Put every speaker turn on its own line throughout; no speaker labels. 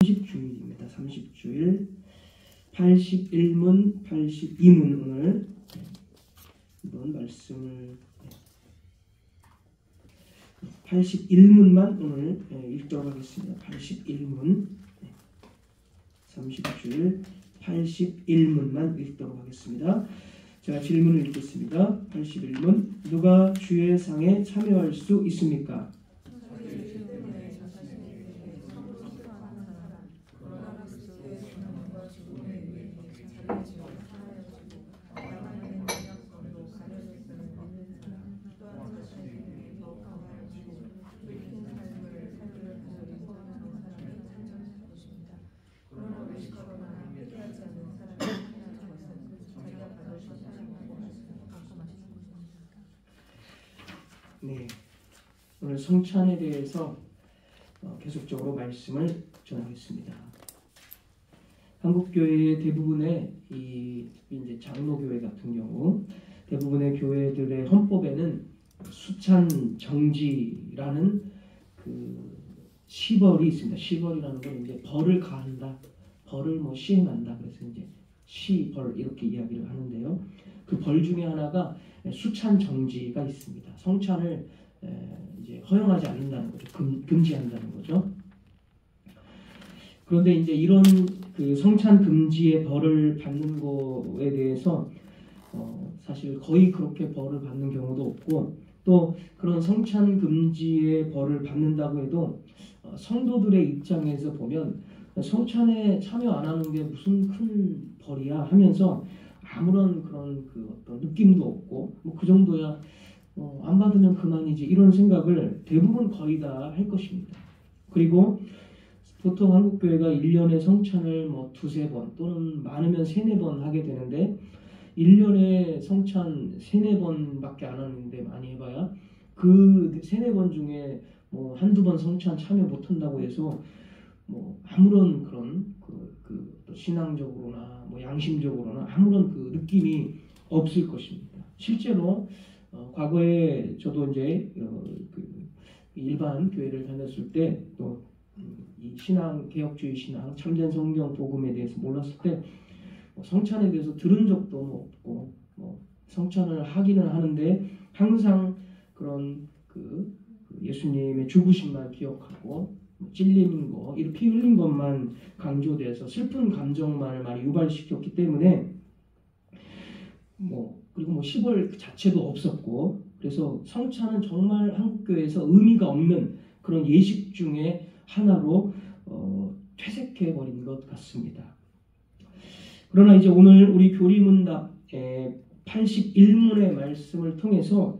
30주일입니다. 30주일 81문, 82문 오늘 한번 말씀을 81문만 오늘 읽도록 하겠습니다. 81문 30주일 81문만 읽도록 하겠습니다. 제가 질문을 읽겠습니다. 81문 누가 주의 상에 참여할 수 있습니까? 네, 오늘 성찬에 대해서 계속적으로 말씀을 전하겠습니다. 한국 교회의 대부분의 이제 장로교회 같은 경우 대부분의 교회들의 헌법에는 수찬 정지라는 그 시벌이 있습니다. 시벌이라는 건 이제 벌을 가한다, 벌을 시행한다. 그래서 이제 시벌 이렇게 이야기를 하는데요. 그 벌 중에 하나가 수찬 정지가 있습니다. 성찬을 이제 허용하지 않는다는 거죠. 금지한다는 거죠. 그런데 이제 이런 그 성찬 금지의 벌을 받는 거에 대해서 사실 거의 그렇게 벌을 받는 경우도 없고, 또 그런 성찬 금지의 벌을 받는다고 해도 성도들의 입장에서 보면 성찬에 참여 안 하는 게 무슨 큰 벌이야 하면서 아무런 그런 그 어떤 느낌도 없고 그 정도야 안 받으면 그만이지 이런 생각을 대부분 거의 다 할 것입니다. 그리고 보통 한국교회가 1년에 성찬을 두세 번 또는 많으면 세네 번 하게 되는데 1년에 성찬 세네 번밖에 안 하는데 많이 해봐야 그 세네 번 중에 한두 번 성찬 참여 못 한다고 해서 아무런 그런 신앙적으로나 양심적으로나 아무런 그 느낌이 없을 것입니다. 실제로 과거에 저도 이제 일반 교회를 다녔을 때 또 이 신앙 개혁주의 신앙 참된 성경 복음에 대해서 몰랐을 때 성찬에 대해서 들은 적도 없고 성찬을 하기는 하는데 항상 그런 예수님의 죽으심만 기억하고 찔린 거, 이렇게 피 흘린 것만 강조돼서 슬픈 감정만을 많이 유발시켰기 때문에 그리고 시벌 자체도 없었고, 그래서 성찬은 정말 한국교회에서 의미가 없는 그런 예식 중에 하나로 퇴색해 버린 것 같습니다. 그러나 이제 오늘 우리 교리문답 81문의 말씀을 통해서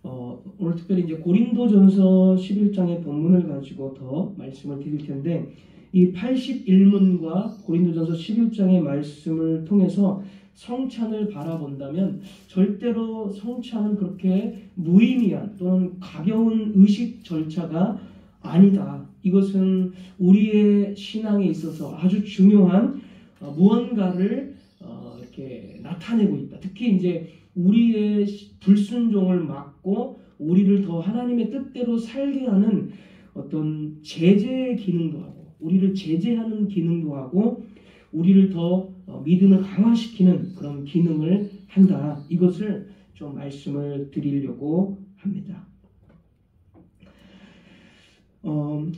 오늘 특별히 이제 고린도전서 11장의 본문을 가지고 더 말씀을 드릴 텐데, 이 81문과 고린도전서 11장의 말씀을 통해서 성찬을 바라본다면 절대로 성찬은 그렇게 무의미한 또는 가벼운 의식 절차가 아니다. 이것은 우리의 신앙에 있어서 아주 중요한 무언가를 이렇게 나타내고 있다. 특히 이제 우리의 불순종을 막고 우리를 더 하나님의 뜻대로 살게 하는 어떤 제재 기능도 하고, 우리를 제재하는 기능도 하고, 우리를 더 믿음을 강화시키는 그런 기능을 한다. 이것을 좀 말씀을 드리려고 합니다.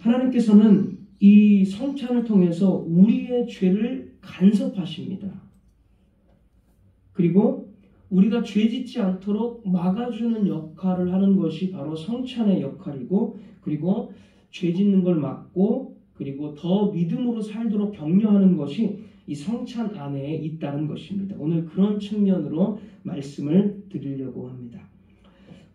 하나님께서는 이 성찬을 통해서 우리의 죄를 간섭하십니다. 그리고 우리가 죄짓지 않도록 막아주는 역할을 하는 것이 바로 성찬의 역할이고, 그리고 죄짓는 걸 막고 그리고 더 믿음으로 살도록 격려하는 것이 이 성찬 안에 있다는 것입니다. 오늘 그런 측면으로 말씀을 드리려고 합니다.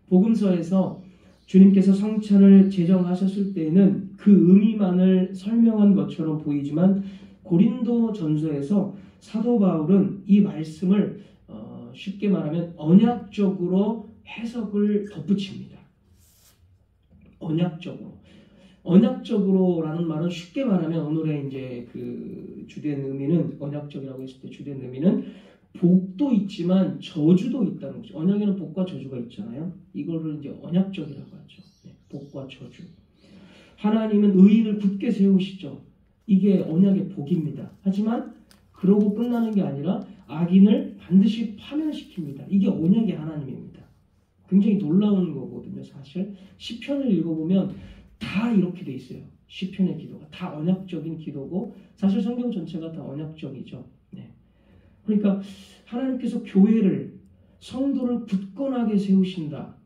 복음서에서 주님께서 성찬을 제정하셨을 때에는 그 의미만을 설명한 것처럼 보이지만 고린도전서에서 사도 바울은 이 말씀을 쉽게 말하면 언약적으로 해석을 덧붙입니다. 언약적으로라는 말은 쉽게 말하면 오늘의 이제 주된 의미는, 언약적이라고 했을 때 주된 의미는 복도 있지만 저주도 있다는 거죠. 언약에는 복과 저주가 있잖아요. 이거를 이제 언약적이라고 하죠. 복과 저주. 하나님은 의인을 굳게 세우시죠. 이게 언약의 복입니다. 하지만 그러고 끝나는 게 아니라 악인을 반드시 파멸시킵니다. 이게 언약의 하나님입니다. 굉장히 놀라운 거거든요. 사실 시편을 읽어보면 다 이렇게 돼 있어요. 시편의 기도가 다 언약적인 기도고 사실 성경 전체가 다 언약적이죠. 네. 그러니까 하나님께서 교회를 성도를 굳건하게 세우신다.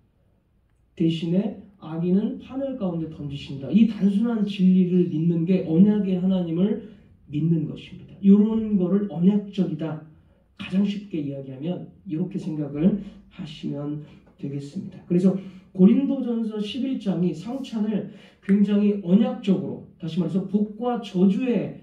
대신에 악인은 파멸 가운데 던지신다. 이 단순한 진리를 믿는 게 언약의 하나님을 믿는 것입니다. 이런 거를 언약적이다. 가장 쉽게 이야기하면 이렇게 생각을 하시면 되겠습니다. 그래서 고린도전서 11장이 성찬을 굉장히 언약적으로, 다시 말해서 복과 저주의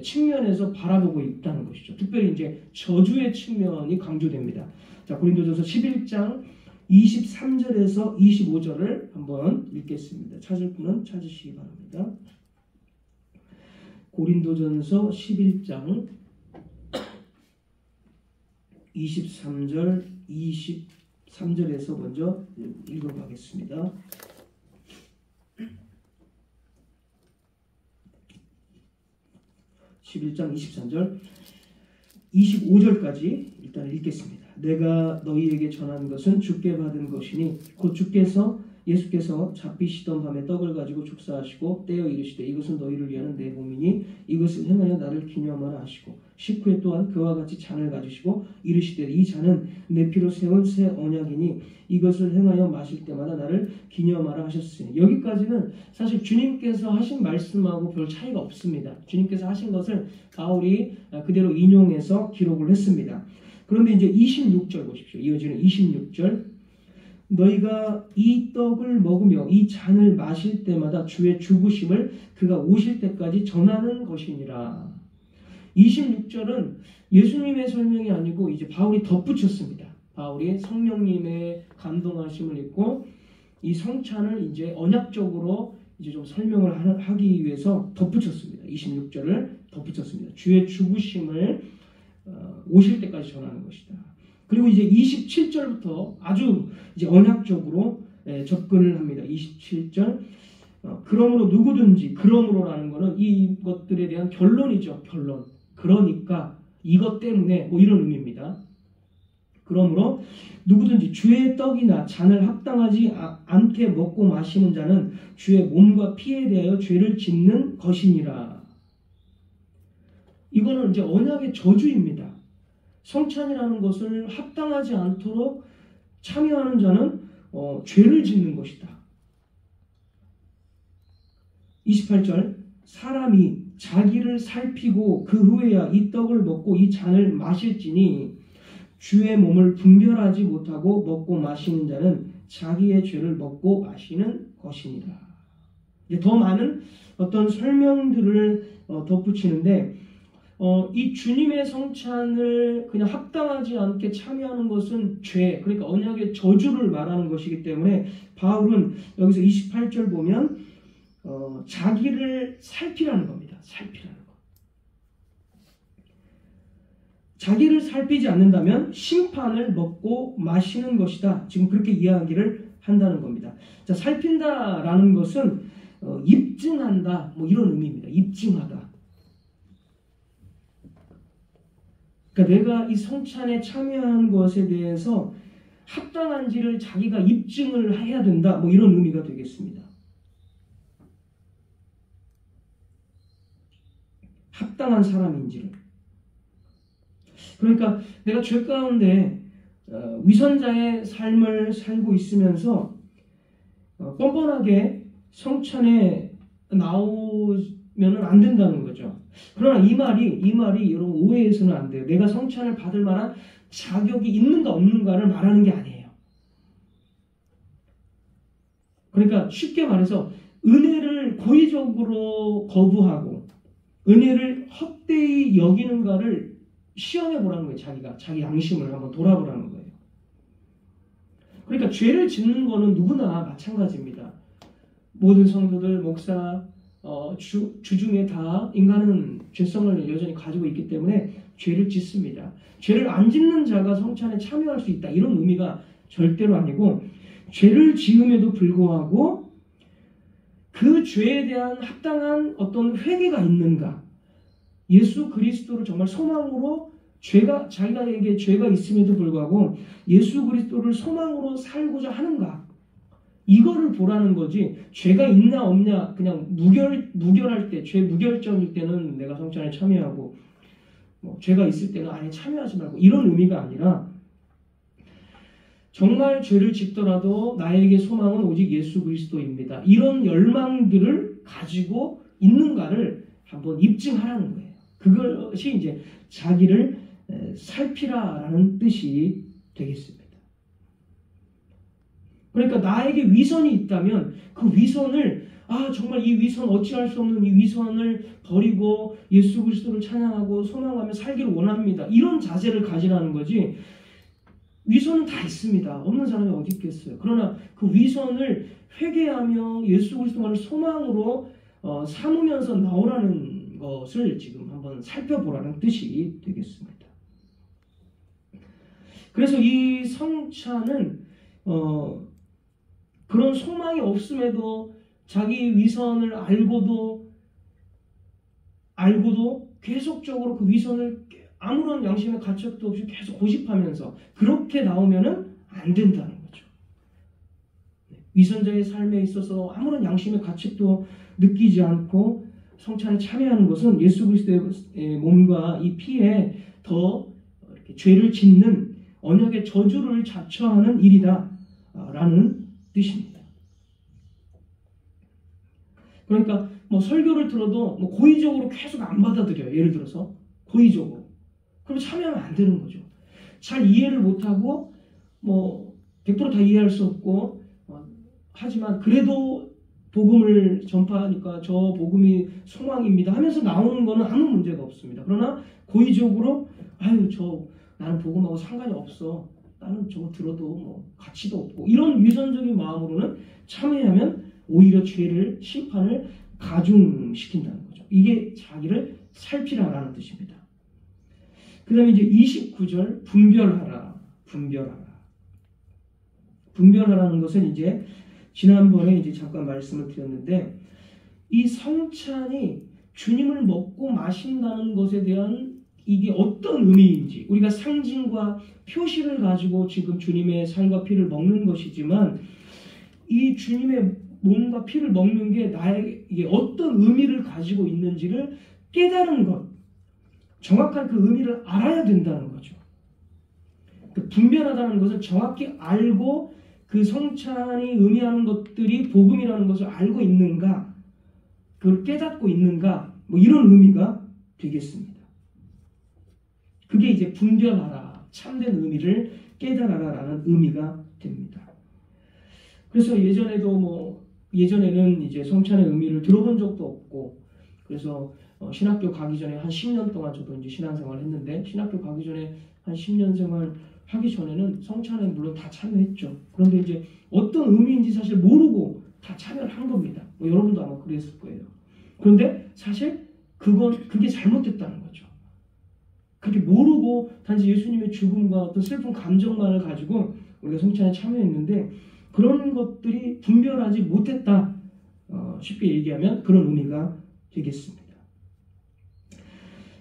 측면에서 바라보고 있다는 것이죠. 특별히 이제 저주의 측면이 강조됩니다. 자, 고린도전서 11장 23절에서 25절을 한번 읽겠습니다. 찾을 분은 찾으시기 바랍니다. 고린도전서 11장 23절, 23절에서 먼저 읽어가겠습니다. 11장 23절, 25절까지 일단 읽겠습니다. 내가 너희에게 전한 것은 주께 받은 것이니 곧 예수께서 잡히시던 밤에 떡을 가지고 축사하시고 떼어 이르시되 이것은 너희를 위하는 내 몸이니 이것을 행하여 나를 기념하라 하시고 식후에 또한 그와 같이 잔을 가지시고 이르시되 이 잔은 내 피로 세운 새 언약이니 이것을 행하여 마실 때마다 나를 기념하라 하셨으니. 여기까지는 사실 주님께서 하신 말씀하고 별 차이가 없습니다. 주님께서 하신 것을 바울이 그대로 인용해서 기록을 했습니다. 그런데 이제 26절 보십시오. 이어지는 26절. 너희가 이 떡을 먹으며 이 잔을 마실 때마다 주의 죽으심을 그가 오실 때까지 전하는 것이니라. 26절은 예수님의 설명이 아니고 이제 바울이 덧붙였습니다. 바울이 성령님의 감동하심을 입고 이 성찬을 이제 언약적으로 이제 좀 설명을 하기 위해서 덧붙였습니다. 26절을 덧붙였습니다. 주의 죽으심을 오실 때까지 전하는 것이다. 그리고 이제 27절부터 아주 이제 언약적으로 접근을 합니다. 27절. 그러므로 누구든지, 그러므로라는 것은 이것들에 대한 결론이죠. 결론. 그러니까 이것 때문에 뭐 이런 의미입니다. 그러므로 누구든지 주의 떡이나 잔을 합당하지 않게 먹고 마시는 자는 주의 몸과 피에 대하여 죄를 짓는 것이니라. 이거는 이제 언약의 저주입니다. 성찬이라는 것을 합당하지 않도록 참여하는 자는 죄를 짓는 것이다. 28절. 사람이 자기를 살피고 그 후에야 이 떡을 먹고 이 잔을 마실지니 주의 몸을 분별하지 못하고 먹고 마시는 자는 자기의 죄를 먹고 마시는 것이니라. 이제 더 많은 어떤 설명들을 덧붙이는데 이 주님의 성찬을 그냥 합당하지 않게 참여하는 것은 죄, 그러니까 언약의 저주를 말하는 것이기 때문에 바울은 여기서 28절 보면 자기를 살피라는 겁니다. 살피라는 것. 자기를 살피지 않는다면 심판을 먹고 마시는 것이다. 지금 그렇게 이야기를 한다는 겁니다. 자, 살핀다라는 것은 입증한다, 뭐 이런 의미입니다. 입증하다. 그러니까 내가 이 성찬에 참여한 것에 대해서 합당한지를 자기가 입증을 해야 된다, 뭐 이런 의미가 되겠습니다. 합당한 사람인지를. 그러니까 내가 죄 가운데 위선자의 삶을 살고 있으면서 뻔뻔하게 성찬에 나오면은 안 된다는 거죠. 그러나 이 말이 여러분 오해해서는 안 돼요. 내가 성찬을 받을 만한 자격이 있는가 없는가를 말하는 게 아니에요. 그러니까 쉽게 말해서 은혜를 고의적으로 거부하고 은혜를 헛되이 여기는가를 시험해 보라는 거예요. 자기 양심을 한번 돌아보라는 거예요. 그러니까 죄를 짓는 거는 누구나 마찬가지입니다. 모든 성도들, 목사, 주중에 다 인간은 죄성을 여전히 가지고 있기 때문에 죄를 짓습니다. 죄를 안 짓는 자가 성찬에 참여할 수 있다, 이런 의미가 절대로 아니고, 죄를 지음에도 불구하고 그 죄에 대한 합당한 어떤 회개가 있는가, 예수 그리스도를 정말 소망으로 자기에게 죄가 있음에도 불구하고 예수 그리스도를 소망으로 살고자 하는가? 이거를 보라는 거지. 죄가 있나 없냐 그냥 무결할 때, 죄 무결점일 때는 내가 성찬에 참여하고 죄가 있을 때는 아예 참여하지 말고 이런 의미가 아니라 정말 죄를 짓더라도 나에게 소망은 오직 예수 그리스도입니다. 이런 열망들을 가지고 있는가를 한번 입증하라는 거예요. 그것이 이제 자기를 살피라라는 뜻이 되겠습니다. 그러니까 나에게 위선이 있다면 그 위선을 정말 이 위선 어찌할 수 없는 이 위선을 버리고 예수 그리스도를 찬양하고 소망하며 살기를 원합니다. 이런 자세를 가지라는 거지. 위선은 다 있습니다. 없는 사람이 어디 있겠어요. 그러나 그 위선을 회개하며 예수 그리스도만을 소망으로 삼으면서 나오라는 것을 지금 한번 살펴보라는 뜻이 되겠습니다. 그래서 이 성찬은 그런 소망이 없음에도 자기 위선을 알고도 계속적으로 그 위선을 아무런 양심의 가책도 없이 계속 고집하면서 그렇게 나오면은 안 된다는 거죠. 위선자의 삶에 있어서 아무런 양심의 가책도 느끼지 않고 성찬에 참여하는 것은 예수 그리스도의 몸과 이 피에 더 이렇게 죄를 짓는 언약의 저주를 자처하는 일이다라는 뜻입니다. 그러니까 설교를 들어도 고의적으로 계속 안 받아들여요. 예를 들어서 고의적으로. 그럼 참여하면 안 되는 거죠. 잘 이해를 못하고 100% 다 이해할 수 없고 하지만 그래도 복음을 전파하니까 저 복음이 소망입니다 하면서 나오는 거는 아무 문제가 없습니다. 그러나 고의적으로 나는 복음하고 상관이 없어. 나는 저거 들어도 가치도 없고 이런 위선적인 마음으로는 참여하면 오히려 심판을 가중시킨다는 거죠. 이게 자기를 살피라라는 뜻입니다. 그 다음에 이제 29절 분별하라는 것은 이제 지난번에 이제 잠깐 말씀을 드렸는데 이 성찬이 주님을 먹고 마신다는 것에 대한 이게 어떤 의미인지 우리가 상징과 표시를 가지고 지금 주님의 살과 피를 먹는 것이지만 이 주님의 몸과 피를 먹는 게 나에게 어떤 의미를 가지고 있는지를 깨달은 것, 정확한 그 의미를 알아야 된다는 거죠. 그 분별하다는 것을 정확히 알고 그 성찬이 의미하는 것들이 복음이라는 것을 알고 있는가, 그걸 깨닫고 있는가, 이런 의미가 되겠습니다. 그게 이제 분별하라, 참된 의미를 깨달아라라는 의미가 됩니다. 그래서 예전에는 이제 성찬의 의미를 들어본 적도 없고, 그래서 신학교 가기 전에 한 10년 동안 저도 이제 신앙생활을 했는데, 신학교 가기 전에 한 10년 생활 하기 전에는 성찬에 물론 다 참여했죠. 그런데 이제 어떤 의미인지 사실 모르고 다 참여를 한 겁니다. 여러분도 아마 그랬을 거예요. 그런데 사실 그게 잘못됐다는 거죠. 그렇게 모르고 단지 예수님의 죽음과 어떤 슬픈 감정만을 가지고 우리가 성찬에 참여했는데 그런 것들이 분별하지 못했다. 쉽게 얘기하면 그런 의미가 되겠습니다.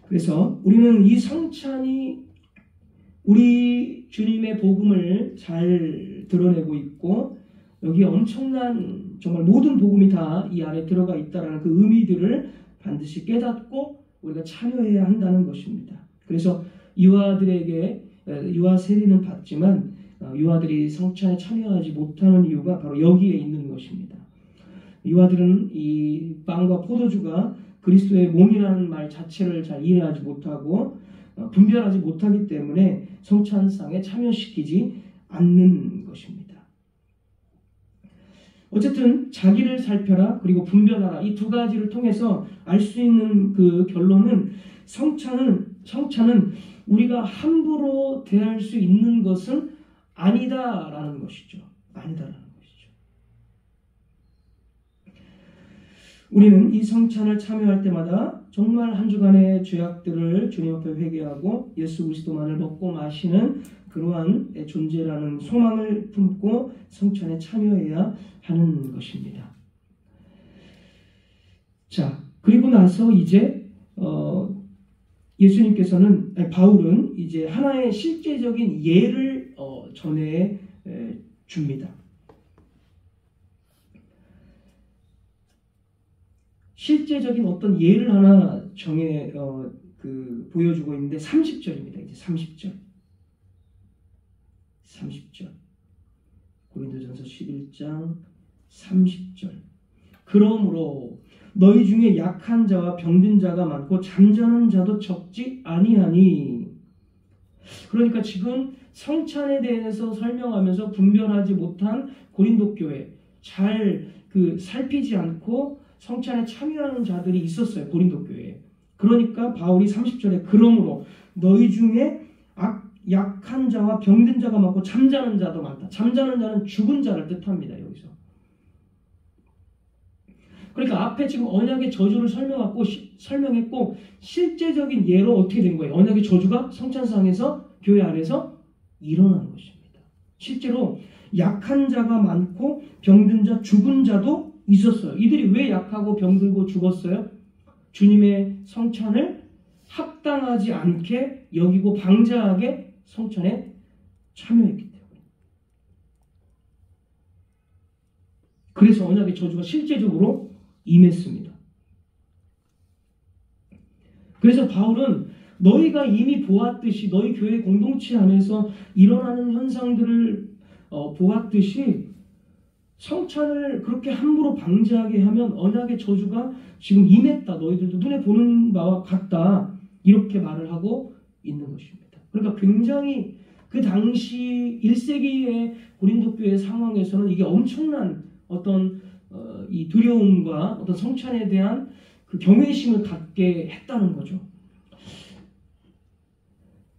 그래서 우리는 이 성찬이 우리 주님의 복음을 잘 드러내고 있고 여기에 엄청난 정말 모든 복음이 다 이 안에 들어가 있다는 그 의미들을 반드시 깨닫고 우리가 참여해야 한다는 것입니다. 그래서 유아 세리는 받지만 유아들이 성찬에 참여하지 못하는 이유가 바로 여기에 있는 것입니다. 유아들은 이 빵과 포도주가 그리스도의 몸이라는 말 자체를 잘 이해하지 못하고 분별하지 못하기 때문에 성찬상에 참여시키지 않는 것입니다. 어쨌든 자기를 살펴라 그리고 분별하라 이 두 가지를 통해서 알 수 있는 그 결론은 성찬은 우리가 함부로 대할 수 있는 것은 아니다라는 것이죠. 아니다라는 것이죠. 우리는 이 성찬을 참여할 때마다 정말 한 주간의 죄악들을 주님 앞에 회개하고 예수 그리스도만을 먹고 마시는 그러한 존재라는 소망을 품고 성찬에 참여해야 하는 것입니다. 자, 그리고 나서 이제 바울은 이제 하나의 실제적인 예를 전해 줍니다. 실제적인 어떤 예를 하나 보여주고 있는데 30절입니다. 이제 30절. 고린도전서 11장 30절. 그러므로 너희 중에 약한 자와 병든 자가 많고 잠자는 자도 적지 아니하니. 그러니까 지금 성찬에 대해서 설명하면서 분별하지 못한 고린도 교회, 잘 살피지 않고 성찬에 참여하는 자들이 있었어요. 고린도 교회에. 그러니까 바울이 30절에 그러므로 너희 중에 약한 자와 병든 자가 많고 잠자는 자도 많다. 잠자는 자는 죽은 자를 뜻합니다. 여기서. 그러니까 앞에 지금 언약의 저주를 설명했고 실제적인 예로 어떻게 된 거예요? 언약의 저주가 성찬상에서 교회 안에서 일어난 것입니다. 실제로 약한 자가 많고 병든 자, 죽은 자도 있었어요. 이들이 왜 약하고 병들고 죽었어요? 주님의 성찬을 합당하지 않게 여기고 방자하게 성찬에 참여했기 때문에. 그래서 언약의 저주가 실제적으로 임했습니다. 그래서 바울은 너희가 이미 보았듯이 너희 교회 공동체 안에서 일어나는 현상들을 보았듯이 성찬을 그렇게 함부로 방지하게 하면 언약의 저주가 지금 임했다. 너희들도 눈에 보는 바와 같다. 이렇게 말을 하고 있는 것입니다. 그러니까 굉장히 그 당시 1세기의 고린도 교회 상황에서는 이게 엄청난 어떤 이 두려움과 어떤 성찬에 대한 그 경외심을 갖게 했다는 거죠.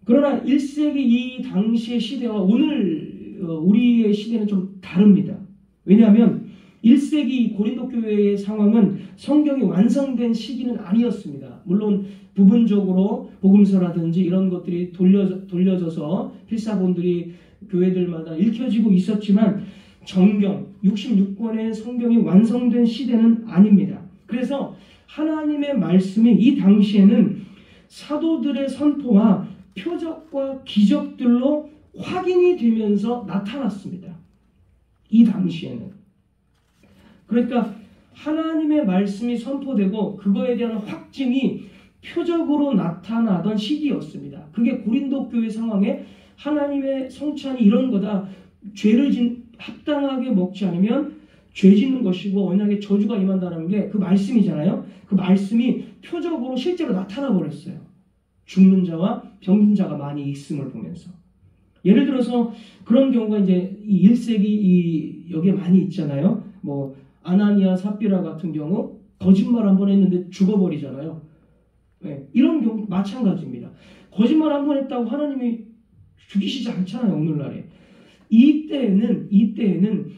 그러나 1세기 이 당시의 시대와 오늘 우리의 시대는 좀 다릅니다. 왜냐하면 1세기 고린도 교회의 상황은 성경이 완성된 시기는 아니었습니다. 물론 부분적으로 복음서라든지 이런 것들이 돌려져서 필사본들이 교회들마다 읽혀지고 있었지만 정경 66권의 성경이 완성된 시대는 아닙니다. 그래서 하나님의 말씀이 이 당시에는 사도들의 선포와 표적과 기적들로 확인이 되면서 나타났습니다. 이 당시에는. 그러니까 하나님의 말씀이 선포되고 그거에 대한 확증이 표적으로 나타나던 시기였습니다. 그게 고린도 교회 상황에 하나님의 성찬이 이런 거다. 합당하게 먹지 않으면 죄 짓는 것이고 언약의 저주가 임한다는 게 그 말씀이잖아요. 그 말씀이 표적으로 실제로 나타나 버렸어요. 죽는 자와 병든 자가 많이 있음을 보면서. 예를 들어서 그런 경우가 이제 이 1세기 여기에 많이 있잖아요. 뭐 아나니아 삽비라 같은 경우 거짓말 한 번 했는데 죽어버리잖아요. 네, 이런 경우 마찬가지입니다. 거짓말 한 번 했다고 하나님이 죽이시지 않잖아요. 오늘날에. 이때에는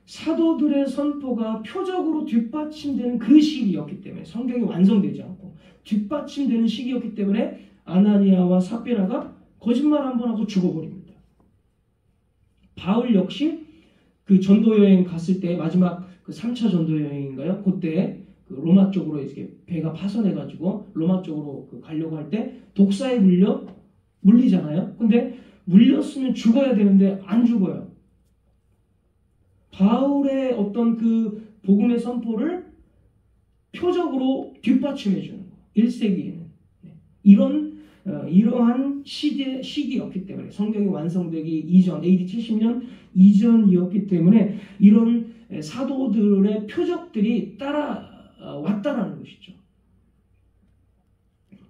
사도들의 선포가 표적으로 뒷받침되는 그 시기였기 때문에 성경이 완성되지 않고 뒷받침되는 시기였기 때문에 아나니아와 삽비라가 거짓말 한 번 하고 죽어버립니다. 바울 역시 그 전도여행 갔을 때 마지막 그 3차 전도여행인가요? 그때 그 로마 쪽으로 이렇게 배가 파손해가지고 로마 쪽으로 가려고 할 때 독사에 물리잖아요. 근데 물렸으면 죽어야 되는데 안 죽어요. 바울의 어떤 그 복음의 선포를 표적으로 뒷받침해 주는 거. 1세기에는 이러한 시기였기 때문에 성경이 완성되기 이전 AD 70년 이전이었기 때문에 이런 사도들의 표적들이 따라왔다라는 것이죠.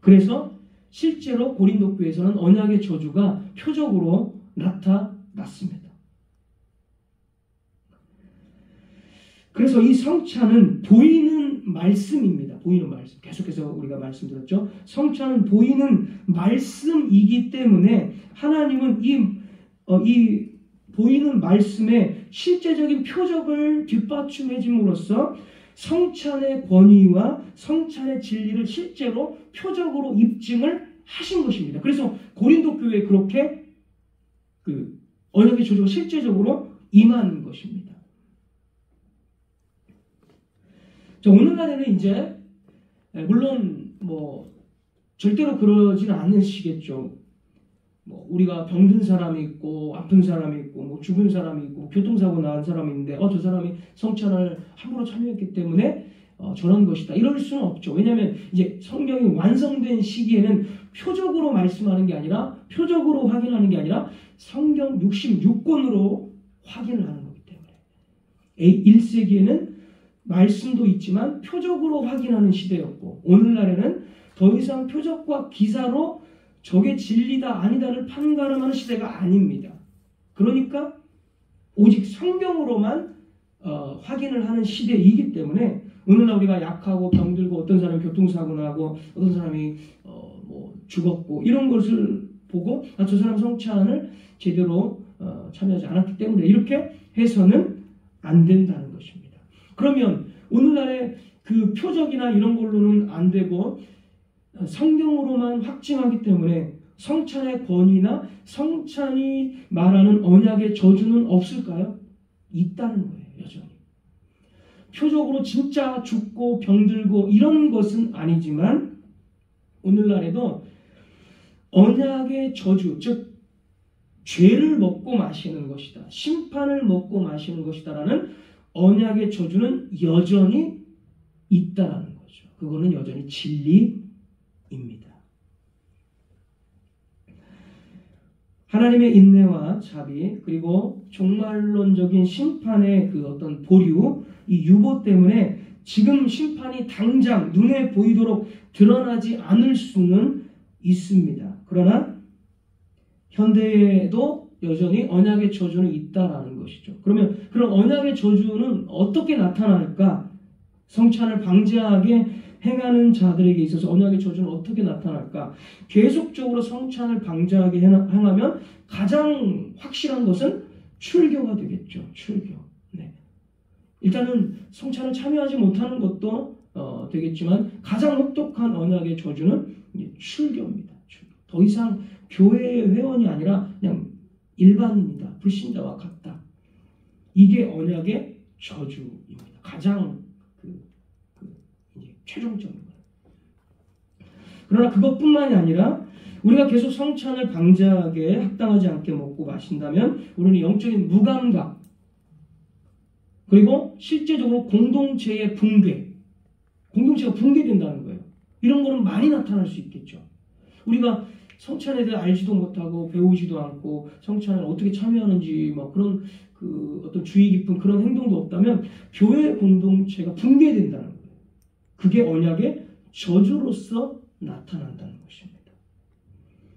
그래서 실제로 고린도 교회에서는 언약의 저주가 표적으로 나타났습니다. 그래서 이 성찬은 보이는 말씀입니다. 보이는 말씀. 계속해서 우리가 말씀드렸죠. 성찬은 보이는 말씀이기 때문에 하나님은 이 보이는 말씀에 실제적인 표적을 뒷받침해 줌으로써 성찬의 권위와 성찬의 진리를 실제로 표적으로 입증을 하신 것입니다. 그래서 고린도 교회에 그렇게 그 언약의 저주가 실제적으로 임한 것입니다. 자, 오늘날에는 이제 물론 뭐 절대로 그러지는 않으시겠죠. 뭐 우리가 병든 사람이 있고 아픈 사람이 있고 뭐 죽은 사람이 있고 교통사고 난 사람이 있는데 저 사람이 성찬을 함부로 참여했기 때문에 저런 것이다. 이럴 수는 없죠. 왜냐하면 이제 성경이 완성된 시기에는 표적으로 말씀하는 게 아니라 표적으로 확인하는 게 아니라 성경 66권으로 확인을 하는 거기 때문에 1세기에는 말씀도 있지만 표적으로 확인하는 시대였고 오늘날에는 더 이상 표적과 기사로 저게 진리다 아니다를 판가름하는 시대가 아닙니다. 그러니까 오직 성경으로만 확인을 하는 시대이기 때문에 오늘날 우리가 약하고 병들고 어떤 사람이 교통사고 나고 어떤 사람이 뭐 죽었고 이런 것을 보고 저 사람 성찬을 제대로 참여하지 않았기 때문에 이렇게 해서는 안 된다는 것입니다. 그러면 오늘날의 그 표적이나 이런 걸로는 안 되고 성경으로만 확증하기 때문에 성찬의 권위나 성찬이 말하는 언약의 저주는 없을까요? 있다는 거예요. 여전히. 표적으로 진짜 죽고 병들고 이런 것은 아니지만 오늘날에도 언약의 저주, 즉 죄를 먹고 마시는 것이다. 심판을 먹고 마시는 것이다 라는 언약의 저주는 여전히 있다는 거죠. 그거는 여전히 진리입니다. 하나님의 인내와 자비 그리고 종말론적인 심판의 그 어떤 보류 이 유보 때문에 지금 심판이 당장 눈에 보이도록 드러나지 않을 수는 있습니다. 그러나 현대에도 여전히 언약의 저주는 있다라는 것이죠. 그러면 그런 언약의 저주는 어떻게 나타날까? 성찬을 방지하게 행하는 자들에게 있어서 언약의 저주는 어떻게 나타날까? 계속적으로 성찬을 방지하게 행하면 가장 확실한 것은 출교가 되겠죠. 출교. 네. 일단은 성찬을 참여하지 못하는 것도 되겠지만 가장 혹독한 언약의 저주는 출교입니다. 출교. 더 이상 교회의 회원이 아니라 그냥 일반인이다. 불신자와 같다. 이게 언약의 저주입니다. 가장 이제 최종적인 거예요. 그러나 그것뿐만이 아니라 우리가 계속 성찬을 방지하게 합당하지 않게 먹고 마신다면 우리는 영적인 무감각 그리고 실제적으로 공동체의 붕괴, 공동체가 붕괴된다는 거예요. 이런 거는 많이 나타날 수 있겠죠. 우리가 성찬에 대해 알지도 못하고 배우지도 않고 성찬을 어떻게 참여하는지 막 그런 그 어떤 주의 깊은 그런 행동도 없다면 교회 공동체가 붕괴된다는 거예요. 그게 언약의 저주로서 나타난다는 것입니다.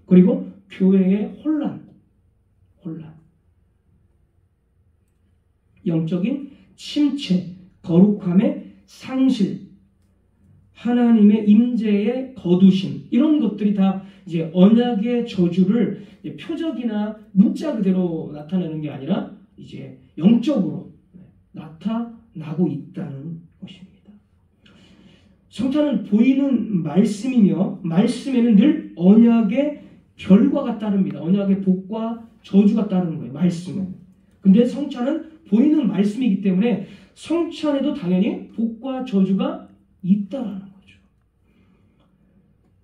그리고 교회의 혼란. 영적인 침체, 거룩함의 상실, 하나님의 임재의 거두심 이런 것들이 다 이제 언약의 저주를 표적이나 문자 그대로 나타내는 게 아니라 이제 영적으로 나타나고 있다는 것입니다. 성찬은 보이는 말씀이며 말씀에는 늘 언약의 결과가 따릅니다. 언약의 복과 저주가 따르는 거예요. 말씀은. 근데 성찬은 보이는 말씀이기 때문에 성찬에도 당연히 복과 저주가 있다라는 거죠.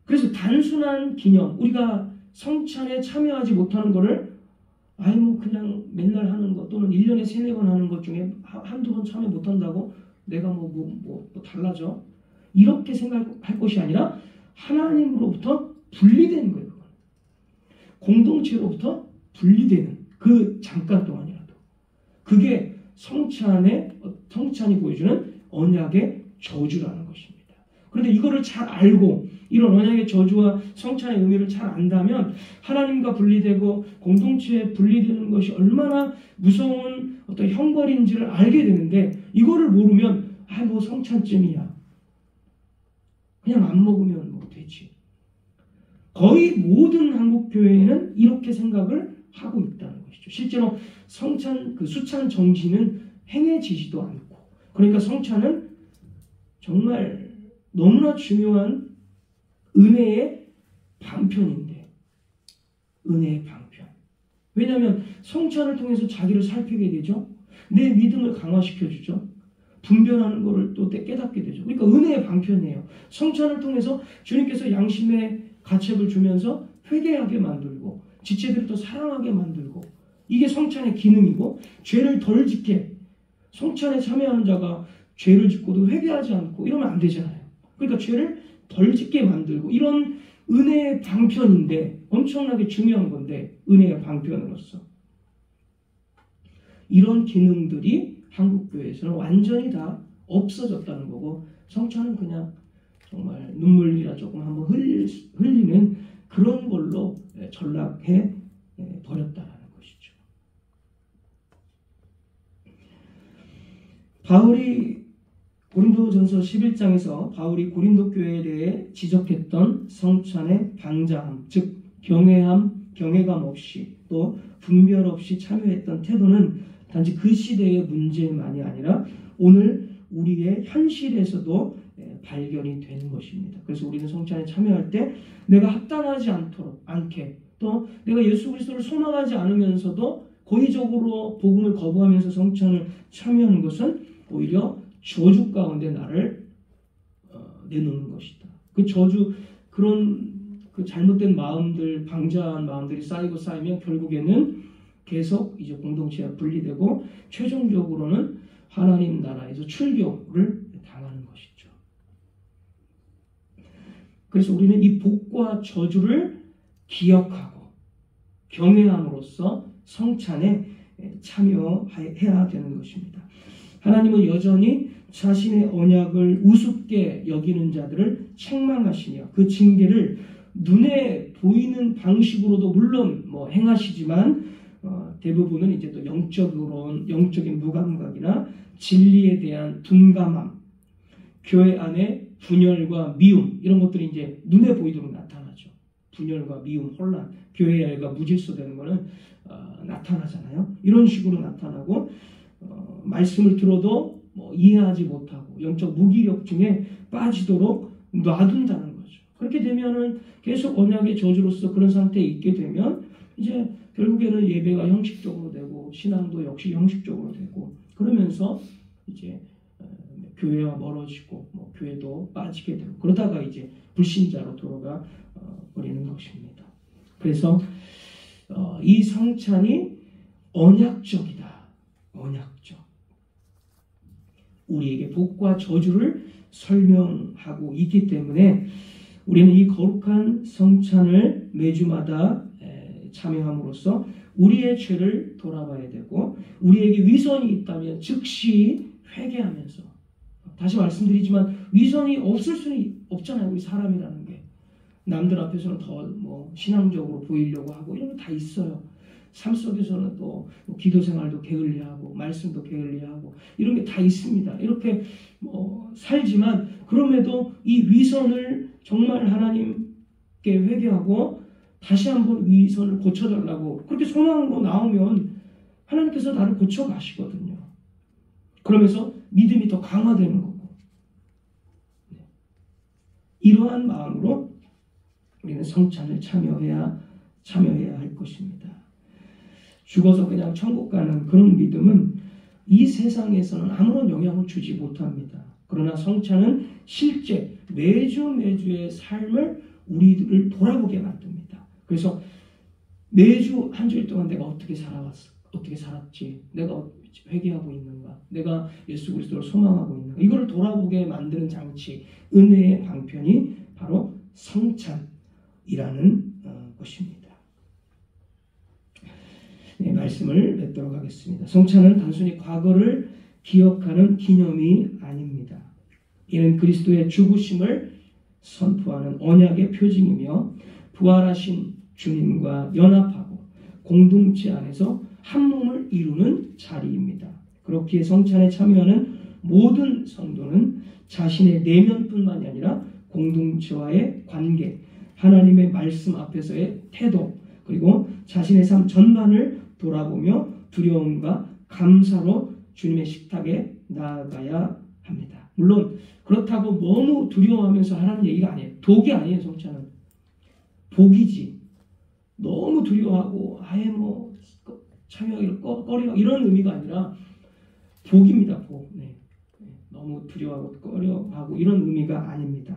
그래서 단순한 기념, 우리가 성찬에 참여하지 못하는 거를 뭐 그냥 맨날 하는 것 또는 1년에 3-4번 하는 것 중에 한두 번 참여 못한다고 내가 뭐 달라져? 이렇게 생각할 것이 아니라 하나님으로부터 분리되는 거예요. 공동체로부터 분리되는 그 잠깐 동안이라도. 그게 성찬이 보여주는 언약의 저주라는 것입니다. 그런데 이거를 잘 알고 이런 언약의 저주와 성찬의 의미를 잘 안다면 하나님과 분리되고 공동체에 분리되는 것이 얼마나 무서운 어떤 형벌인지를 알게 되는데 이거를 모르면 뭐 성찬쯤이야. 그냥 안 먹으면 뭐 되지. 거의 모든 한국 교회는 이렇게 생각을 하고 있다는 것이죠. 실제로 성찬 그 수찬 정지는 행해지지도 않고 그러니까 성찬은 정말 너무나 중요한 은혜의 방편인데 은혜의 방편. 왜냐하면 성찬을 통해서 자기를 살피게 되죠. 내 믿음을 강화시켜주죠. 분별하는 것을 또 깨닫게 되죠. 그러니까 은혜의 방편이에요. 성찬을 통해서 주님께서 양심의 과책을 주면서 회개하게 만들고 지체들을 또 사랑하게 만들고 이게 성찬의 기능이고 죄를 덜 짓게 성찬에 참여하는 자가 죄를 짓고도 회개하지 않고 이러면 안 되잖아요. 그러니까 죄를 덜 짓게 만들고 이런 은혜의 방편인데 엄청나게 중요한 건데 은혜의 방편으로서 이런 기능들이 한국교회에서는 완전히 다 없어졌다는 거고 성찬은 그냥 정말 눈물이라 조금 한번 흘리는 그런 걸로 전락해 버렸다는 것이죠. 바울이 고린도전서 11장에서 바울이 고린도 교회에 대해 지적했던 성찬의 방자함, 즉 경외감 없이 또 분별 없이 참여했던 태도는 단지 그 시대의 문제만이 아니라 오늘 우리의 현실에서도 발견이 되는 것입니다. 그래서 우리는 성찬에 참여할 때 내가 합당하지 않게 또 내가 예수 그리스도를 소망하지 않으면서도 고의적으로 복음을 거부하면서 성찬을 참여하는 것은 오히려 저주 가운데 나를 내놓는 것이다. 그 저주 그런 그 잘못된 마음들 방자한 마음들이 쌓이면 결국에는 계속 이제 공동체가 분리되고 최종적으로는 하나님 나라에서 출교를 당하는 것이죠. 그래서 우리는 이 복과 저주를 기억하고 경외함으로써 성찬에 참여해야 되는 것입니다. 하나님은 여전히 자신의 언약을 우습게 여기는 자들을 책망하시며 그 징계를 눈에 보이는 방식으로도 물론 행하시지만 대부분은 이제 또 영적인 무감각이나 진리에 대한 둔감함, 교회 안에 분열과 미움 이런 것들이 이제 눈에 보이도록 나타나죠. 분열과 미움, 혼란, 교회의 애가 무질서되는 것은 나타나잖아요. 이런 식으로 나타나고 말씀을 들어도 이해하지 못하고 영적 무기력증에 빠지도록 놔둔다는 거죠. 그렇게 되면은 계속 언약의 저주로서 그런 상태에 있게 되면 이제 결국에는 예배가 형식적으로 되고 신앙도 역시 형식적으로 되고 그러면서 이제 교회와 멀어지고 교회도 빠지게 되고 그러다가 이제 불신자로 돌아가 버리는 것입니다. 그래서 이 성찬이 언약적이다. 언약적. 우리에게 복과 저주를 설명하고 있기 때문에 우리는 이 거룩한 성찬을 매주마다 참여함으로써 우리의 죄를 돌아봐야 되고 우리에게 위선이 있다면 즉시 회개하면서 다시 말씀드리지만 위선이 없을 수는 없잖아요. 우리 사람이라는 게 남들 앞에서는 더 신앙적으로 보이려고 하고 이런 거 다 있어요. 삶 속에서는 또 기도 생활도 게을리하고 말씀도 게을리하고 이런 게 다 있습니다. 이렇게 살지만 그럼에도 이 위선을 정말 하나님께 회개하고 다시 한번 위선을 고쳐달라고 그렇게 소망으로 나오면 하나님께서 나를 고쳐가시거든요. 그러면서 믿음이 더 강화되는 거고 이러한 마음으로 우리는 성찬을 참여해야 할 것입니다. 죽어서 그냥 천국 가는 그런 믿음은 이 세상에서는 아무런 영향을 주지 못합니다. 그러나 성찬은 실제 매주의 삶을 우리들을 돌아보게 만듭니다. 그래서 매주 한 주일 동안 내가 어떻게 살았지? 내가 회개하고 있는가? 내가 예수 그리스도를 소망하고 있는가? 이거를 돌아보게 만드는 장치, 은혜의 방편이 바로 성찬이라는 것입니다. 네, 말씀을 맺도록 하겠습니다. 성찬은 단순히 과거를 기억하는 기념이 아닙니다. 이는 그리스도의 죽으심을 선포하는 언약의 표징이며 부활하신 주님과 연합하고 공동체 안에서 한 몸을 이루는 자리입니다. 그렇기에 성찬에 참여하는 모든 성도는 자신의 내면뿐만이 아니라 공동체와의 관계, 하나님의 말씀 앞에서의 태도, 그리고 자신의 삶 전반을 돌아보며 두려움과 감사로 주님의 식탁에 나아가야 합니다. 물론 그렇다고 너무 두려워하면서 하라는 얘기가 아니에요. 독이 아니에요. 성찬은 복이지. 너무 두려워하고 아예 참여하기를 꺼려 이런 의미가 아니라 복입니다. 복. 네. 너무 두려워하고 꺼려하고 이런 의미가 아닙니다.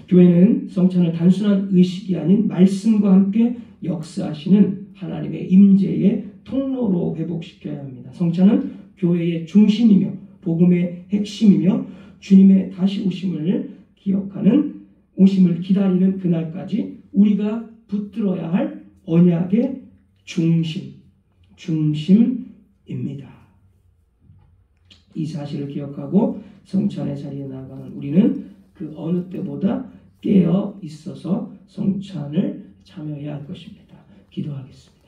교회는 성찬을 단순한 의식이 아닌 말씀과 함께 역사하시는 하나님의 임재의 통로로 회복시켜야 합니다. 성찬은 교회의 중심이며 복음의 핵심이며 주님의 다시 오심을 기억하는 오심을 기다리는 그날까지 우리가 붙들어야 할 언약의 중심입니다. 이 사실을 기억하고 성찬의 자리에 나아가는 우리는 그 어느 때보다 깨어 있어서 성찬을 참여해야 할 것입니다. 기도하겠습니다.